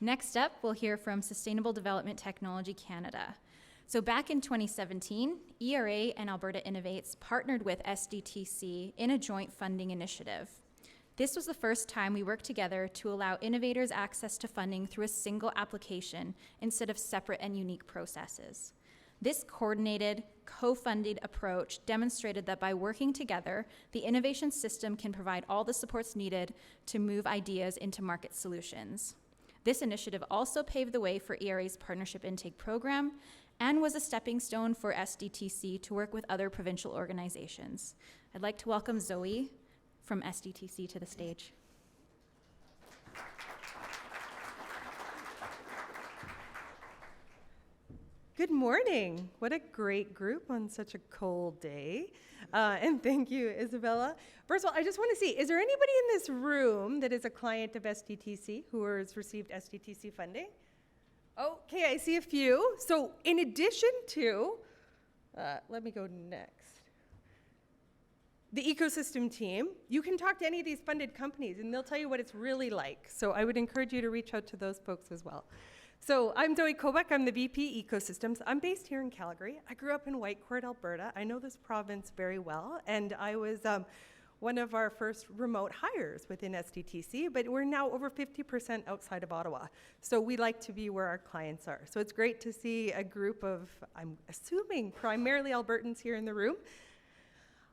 Next up, we'll hear from Sustainable Development Technology Canada. So back in 2017, ERA and Alberta Innovates partnered with SDTC in a joint funding initiative. This was the first time we worked together to allow innovators access to funding through a single application instead of separate and unique processes. This coordinated, co-funded approach demonstrated that by working together, the innovation system can provide all the supports needed to move ideas into market solutions. This initiative also paved the way for ERA's Partnership Intake Program and was a stepping stone for SDTC to work with other provincial organizations. I'd like to welcome Zoe from SDTC to the stage. Good morning. What a great group on such a cold day. And thank you, Isabella. First of all, I just want to see, is there anybody in this room that is a client of SDTC who has received SDTC funding? Okay, I see a few. So in addition to, let me go next. The ecosystem team, you can talk to any of these funded companies and they'll tell you what it's really like. So I would encourage you to reach out to those folks as well. So I'm Zoe Kobach, I'm the VP Ecosystems. I'm based here in Calgary. I grew up in Whitecourt, Alberta. I know this province very well, and I was one of our first remote hires within SDTC, but we're now over 50% outside of Ottawa. So we like to be where our clients are. So it's great to see a group of, I'm assuming, primarily Albertans here in the room.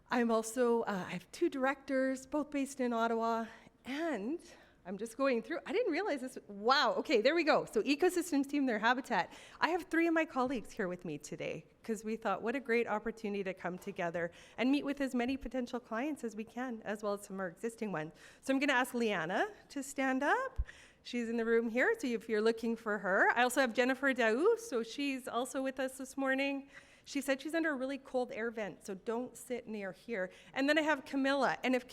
I'm also, I have two directors, both based in Ottawa, and I'm just going through, I didn't realize this, wow, okay, there we go. So ecosystems team, their habitat. I have three of my colleagues here with me today because we thought what a great opportunity to come together and meet with as many potential clients as we can, as well as some of our existing ones. So I'm gonna ask Liana to stand up. She's in the room here, so if you're looking for her. I also have Jennifer Daou, so she's also with us this morning. She said she's under a really cold air vent, so don't sit near here. And then I have Camilla, and if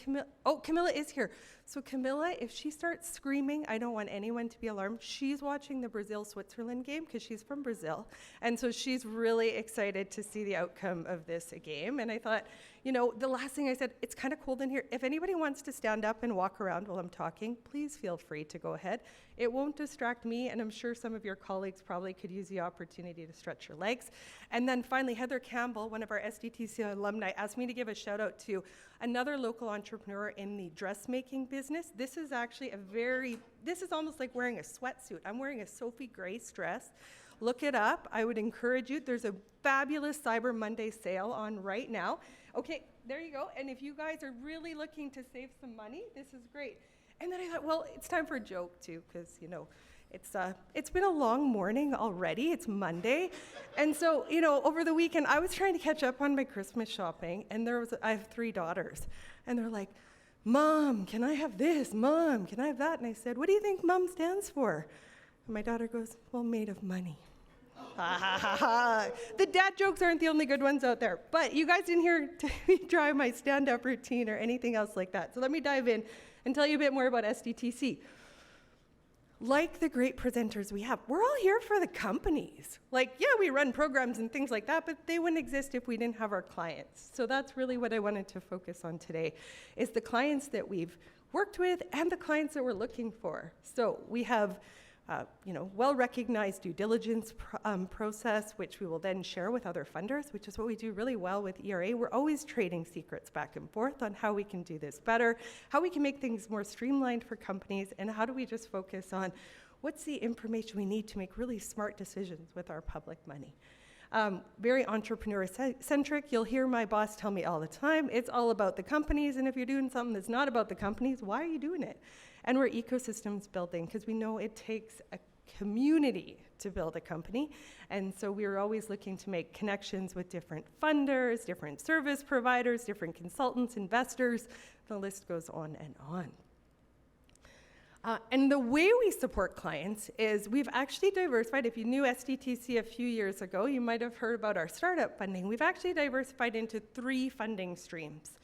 Camilla is here. So Camilla, if she starts screaming, I don't want anyone to be alarmed. She's watching the Brazil-Switzerland game because she's from Brazil. And so she's really excited to see the outcome of this game. And I thought, you know, the last thing I said, it's kind of cold in here. If anybody wants to stand up and walk around while I'm talking, please feel free to go ahead. It won't distract me, and I'm sure some of your colleagues probably could use the opportunity to stretch your legs. And then finally, Heather Campbell, one of our SDTC alumni, asked me to give a shout out to another local entrepreneur in the dressmaking business. This is actually this is almost like wearing a sweatsuit. I'm wearing a Sophie Grace dress. Look it up. I would encourage you. There's a fabulous Cyber Monday sale on right now. Okay, there you go. And if you guys are really looking to save some money, this is great. And then I thought, well, it's time for a joke too, because, you know, it's been a long morning already. It's Monday. And so, you know, over the weekend, I was trying to catch up on my Christmas shopping, and I have three daughters, and they're like, Mom, can I have this? Mom, can I have that? And I said, what do you think Mom stands for? And my daughter goes, well, made of money. The dad jokes aren't the only good ones out there, but you guys didn't hear me try my stand-up routine or anything else like that. So let me dive in and tell you a bit more about SDTC. Like the great presenters we have, we're all here for the companies. Like, yeah, we run programs and things like that, but they wouldn't exist if we didn't have our clients. So that's really what I wanted to focus on today, is the clients that we've worked with and the clients that we're looking for. So we have well-recognized due diligence process, which we will then share with other funders, which is what we do really well with ERA. We're always trading secrets back and forth on how we can do this better, how we can make things more streamlined for companies, and how do we just focus on what's the information we need to make really smart decisions with our public money. Very entrepreneur-centric. You'll hear my boss tell me all the time, it's all about the companies, and if you're doing something that's not about the companies, why are you doing it? And we're ecosystems building, because we know it takes a community to build a company, and so we're always looking to make connections with different funders, different service providers, different consultants, investors. The list goes on and on. And the way we support clients is we've actually diversified. If you knew SDTC a few years ago, you might have heard about our startup funding. We've actually diversified into 3 funding streams.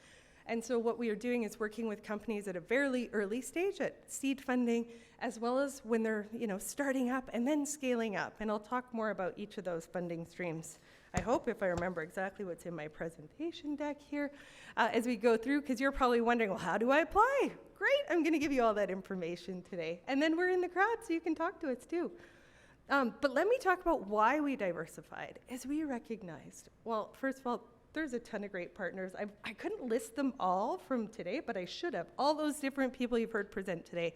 And so what we are doing is working with companies at a very early stage, at seed funding, as well as when they're starting up and then scaling up. And I'll talk more about each of those funding streams I hope, if I remember exactly what's in my presentation deck here, as we go through, because you're probably wondering, well, how do I apply? Great, I'm going to give you all that information today. And then we're in the crowd, so you can talk to us too. But let me talk about why we diversified. As we recognized, well, first of all, there's a ton of great partners. I couldn't list them all from today, but I should have. All those different people you've heard present today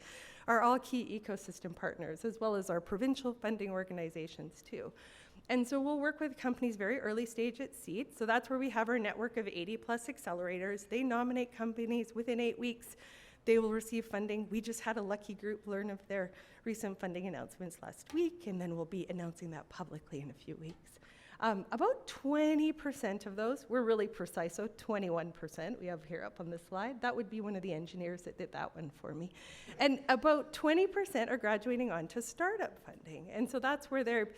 are all key ecosystem partners, as well as our provincial funding organizations too. And so we'll work with companies very early stage at seed. So that's where we have our network of 80 plus accelerators. They nominate companies within 8 weeks. They will receive funding. We just had a lucky group learn of their recent funding announcements last week, and then we'll be announcing that publicly in a few weeks. About 20% of those, we're really precise, so 21% we have here up on the slide. That would be one of the engineers that did that one for me. And about 20% are graduating on to startup funding. And so that's where they're,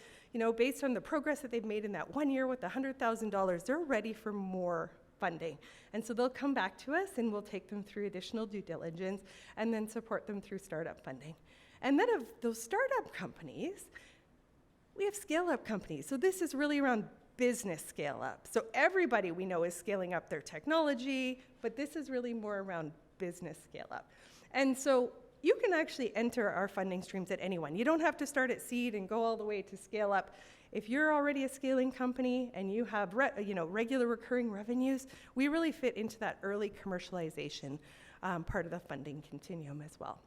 based on the progress that they've made in that 1 year with the $100,000, they're ready for more funding. And so they'll come back to us and we'll take them through additional due diligence and then support them through startup funding. And then of those startup companies, we have scale-up companies. So this is really around business scale-up. So everybody we know is scaling up their technology, but this is really more around business scale-up. And so you can actually enter our funding streams at anyone. You don't have to start at seed and go all the way to scale up. If you're already a scaling company and you have regular recurring revenues, we really fit into that early commercialization part of the funding continuum as well.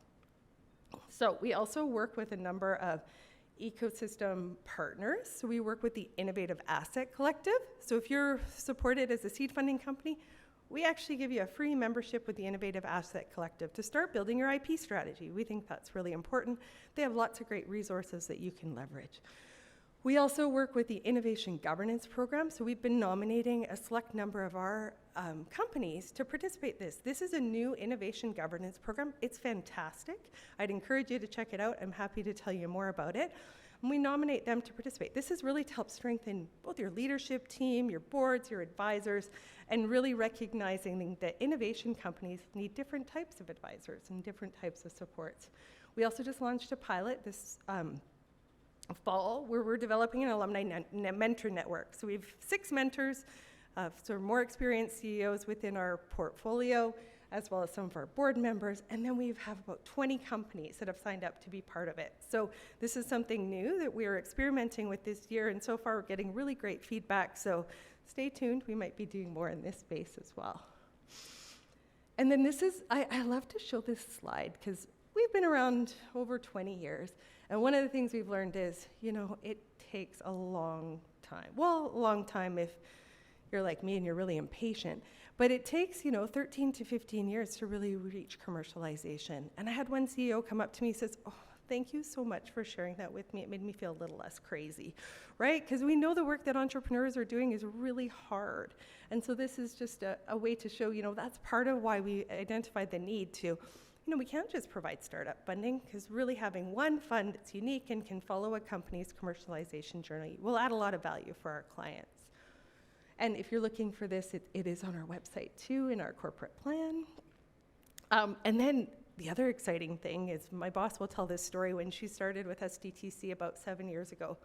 So we also work with a number of ecosystem partners. So we work with the Innovative Asset Collective. So if you're supported as a seed funding company, we actually give you a free membership with the Innovative Asset Collective to start building your IP strategy. We think that's really important. They have lots of great resources that you can leverage. We also work with the Innovation Governance Program. So we've been nominating a select number of our companies to participate in this. This is a new innovation governance program. It's fantastic. I'd encourage you to check it out. I'm happy to tell you more about it. And we nominate them to participate. This is really to help strengthen both your leadership team, your boards, your advisors, and really recognizing that innovation companies need different types of advisors and different types of supports. We also just launched a pilot this fall where we're developing an alumni mentor network. So we have 6 mentors, sort of more experienced CEOs within our portfolio, as well as some of our board members, and then we have about 20 companies that have signed up to be part of it. So this is something new that we are experimenting with this year, and so far we're getting really great feedback, so stay tuned. We might be doing more in this space as well. And then this is, I love to show this slide because we've been around over 20 years, and one of the things we've learned is, it takes a long time. Well, a long time if you're like me and you're really impatient, but it takes, 13 to 15 years to really reach commercialization. And I had one CEO come up to me and says, "Oh, thank you so much for sharing that with me. It made me feel a little less crazy," right? Because we know the work that entrepreneurs are doing is really hard. And so this is just a way to show, that's part of why we identified the need to, we can't just provide startup funding, because really having one fund that's unique and can follow a company's commercialization journey will add a lot of value for our clients. And if you're looking for this, it is on our website too, in our corporate plan. And then the other exciting thing is my boss will tell this story when she started with SDTC about 7 years ago.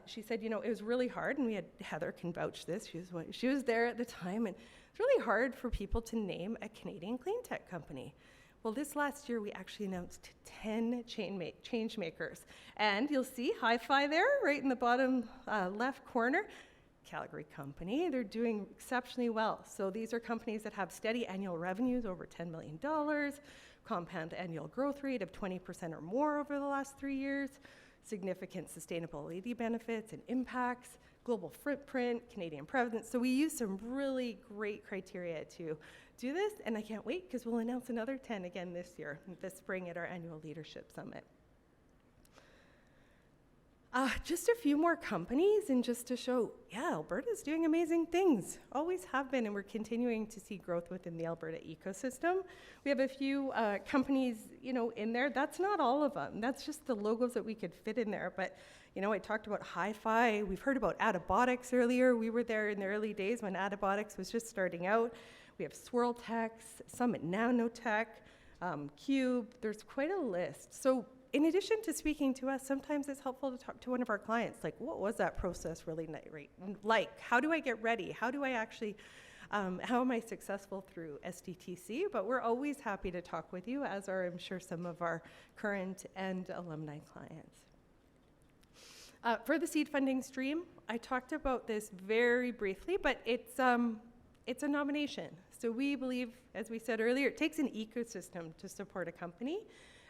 She said, it was really hard, and we had Heather can vouch this. She was there at the time, and it's really hard for people to name a Canadian clean tech company. Well, this last year, we actually announced 10 change makers. And you'll see Hi-Fi there, right in the bottom left corner. Calgary company. They're doing exceptionally well. So these are companies that have steady annual revenues over $10 million, compound annual growth rate of 20% or more over the last 3 years, significant sustainability benefits and impacts, global footprint, Canadian presence. So we use some really great criteria to do this, and I can't wait because we'll announce another 10 again this year, this spring at our annual leadership summit. Just a few more companies, and just to show, Alberta's doing amazing things. Always have been, and we're continuing to see growth within the Alberta ecosystem. We have a few companies, in there. That's not all of them. That's just the logos that we could fit in there. But, I talked about Hi-Fi. We've heard about Adabotics earlier. We were there in the early days when Adabotics was just starting out. We have Swirltex, Summit Nanotech, Cube. There's quite a list. So in addition to speaking to us, sometimes it's helpful to talk to one of our clients, like, what was that process really like? How do I get ready? How do I actually, how am I successful through SDTC? But we're always happy to talk with you, as are, I'm sure, some of our current and alumni clients. For the seed funding stream, I talked about this very briefly, but it's a nomination. So we believe, as we said earlier, it takes an ecosystem to support a company.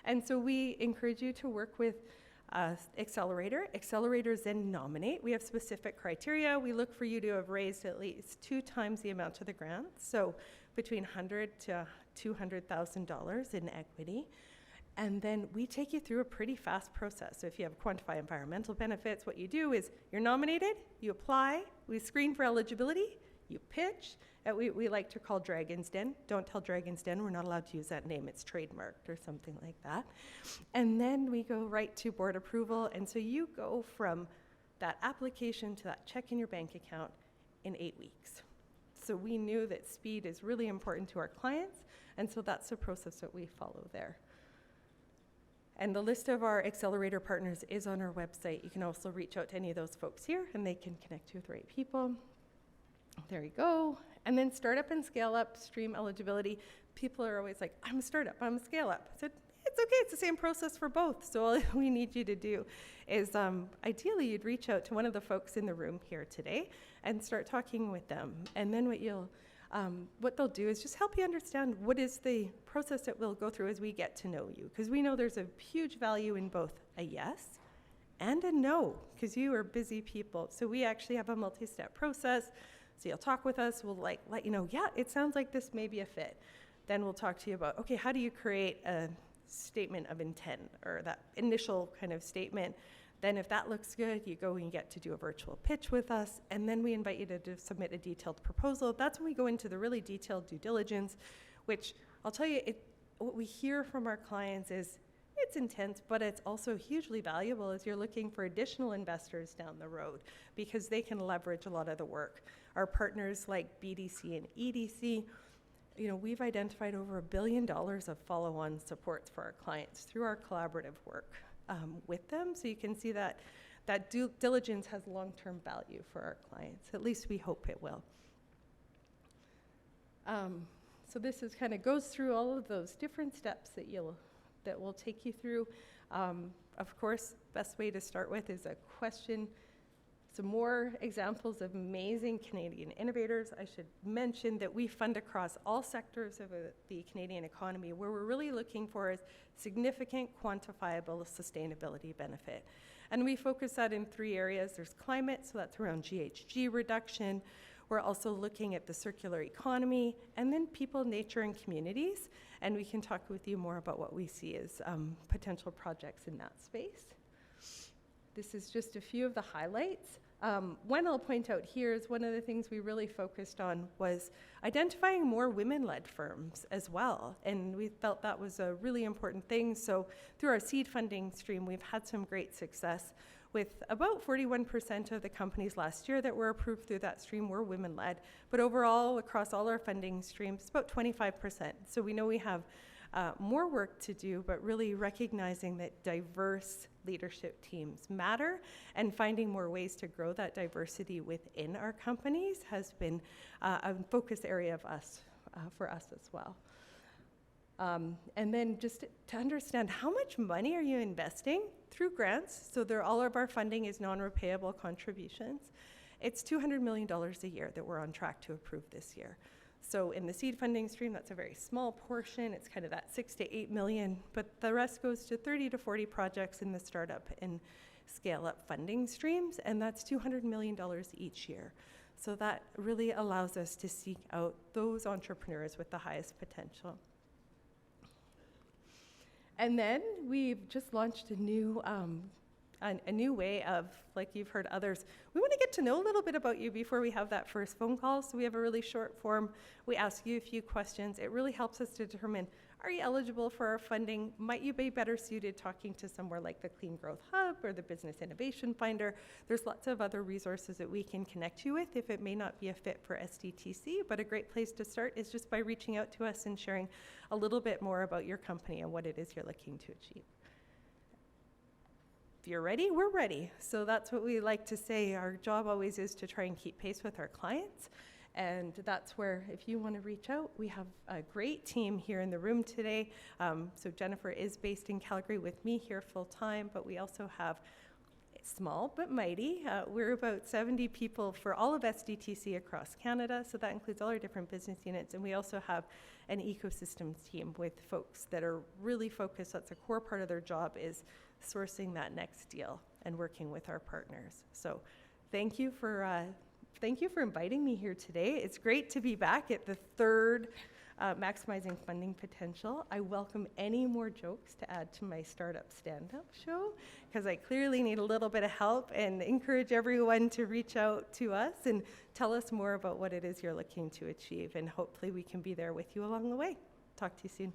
And so we encourage you to work with Accelerator. Accelerators then nominate. We have specific criteria. We look for you to have raised at least 2 times the amount of the grant, so between $100,000 to $200,000 in equity. And then we take you through a pretty fast process. So if you have quantify environmental benefits, what you do is you're nominated, you apply, we screen for eligibility, you pitch. We like to call Dragon's Den. Don't tell Dragon's Den, we're not allowed to use that name. It's trademarked or something like that. And then we go right to board approval. And so you go from that application to that check in your bank account in 8 weeks. So we knew that speed is really important to our clients. And so that's the process that we follow there. And the list of our accelerator partners is on our website. You can also reach out to any of those folks here and they can connect you with the right people. There you go. And then startup and scale up stream eligibility. People are always like, I'm a startup, I'm a scale up. I said, it's okay, it's the same process for both. So all we need you to do is ideally you'd reach out to one of the folks in the room here today and start talking with them. And then what they'll do is just help you understand what is the process that we'll go through as we get to know you. Because we know there's a huge value in both a yes and a no, because you are busy people. So we actually have a multi-step process. So you'll talk with us, we'll let you know, yeah, it sounds like this may be a fit. Then we'll talk to you about, okay, how do you create a statement of intent or that initial kind of statement? Then if that looks good, you go and you get to do a virtual pitch with us, and then we invite you to submit a detailed proposal. That's when we go into the really detailed due diligence, which I'll tell you, what we hear from our clients is, it's intense, but it's also hugely valuable as you're looking for additional investors down the road because they can leverage a lot of the work. Our partners like BDC and EDC, we've identified over $1 billion of follow-on supports for our clients through our collaborative work with them. So you can see that due diligence has long-term value for our clients. At least we hope it will. So this is kind of goes through all of those different steps that we'll take you through. Of course, best way to start with is a question. Some more examples of amazing Canadian innovators. I should mention that we fund across all sectors of the Canadian economy. Where we're really looking for is significant quantifiable sustainability benefit. And we focus that in 3 areas. There's climate, so that's around GHG reduction. We're also looking at the circular economy, and then people, nature, and communities. And we can talk with you more about what we see as potential projects in that space. This is just a few of the highlights. One I'll point out here is one of the things we really focused on was identifying more women-led firms as well. And we felt that was a really important thing. So through our seed funding stream, we've had some great success with about 41% of the companies last year that were approved through that stream were women-led. But overall, across all our funding streams, it's about 25%. So we know we have more work to do, but really recognizing that diverse leadership teams matter and finding more ways to grow that diversity within our companies has been a focus area for us as well. And then just to understand how much money are you investing through grants, so all of our funding is non-repayable contributions. It's $200 million a year that we're on track to approve this year. So in the seed funding stream, that's a very small portion. It's kind of that 6 to 8 million, but the rest goes to 30 to 40 projects in the startup and scale-up funding streams, and that's $200 million each year. So that really allows us to seek out those entrepreneurs with the highest potential. And then we've just launched a new way of, like you've heard others, we want to get to know a little bit about you before we have that first phone call. So we have a really short form. We ask you a few questions. It really helps us to determine, are you eligible for our funding? Might you be better suited talking to somewhere like the Clean Growth Hub or the Business Innovation Finder? There's lots of other resources that we can connect you with if it may not be a fit for SDTC, but a great place to start is just by reaching out to us and sharing a little bit more about your company and what it is you're looking to achieve. if you're ready, we're ready. So that's what we like to say. Our job always is to try and keep pace with our clients. And that's where, if you want to reach out, we have a great team here in the room today. So Jennifer is based in Calgary with me here full time, but we also have small but mighty. We're about 70 people for all of SDTC across Canada, so that includes all our different business units. And we also have an ecosystems team with folks that are really focused. That's a core part of their job, is sourcing that next deal and working with our partners. So thank you for inviting me here today. It's great to be back at the third Maximizing Funding Potential. I welcome any more jokes to add to my startup stand-up show, because I clearly need a little bit of help, and encourage everyone to reach out to us and tell us more about what it is you're looking to achieve, and hopefully we can be there with you along the way. Talk to you soon.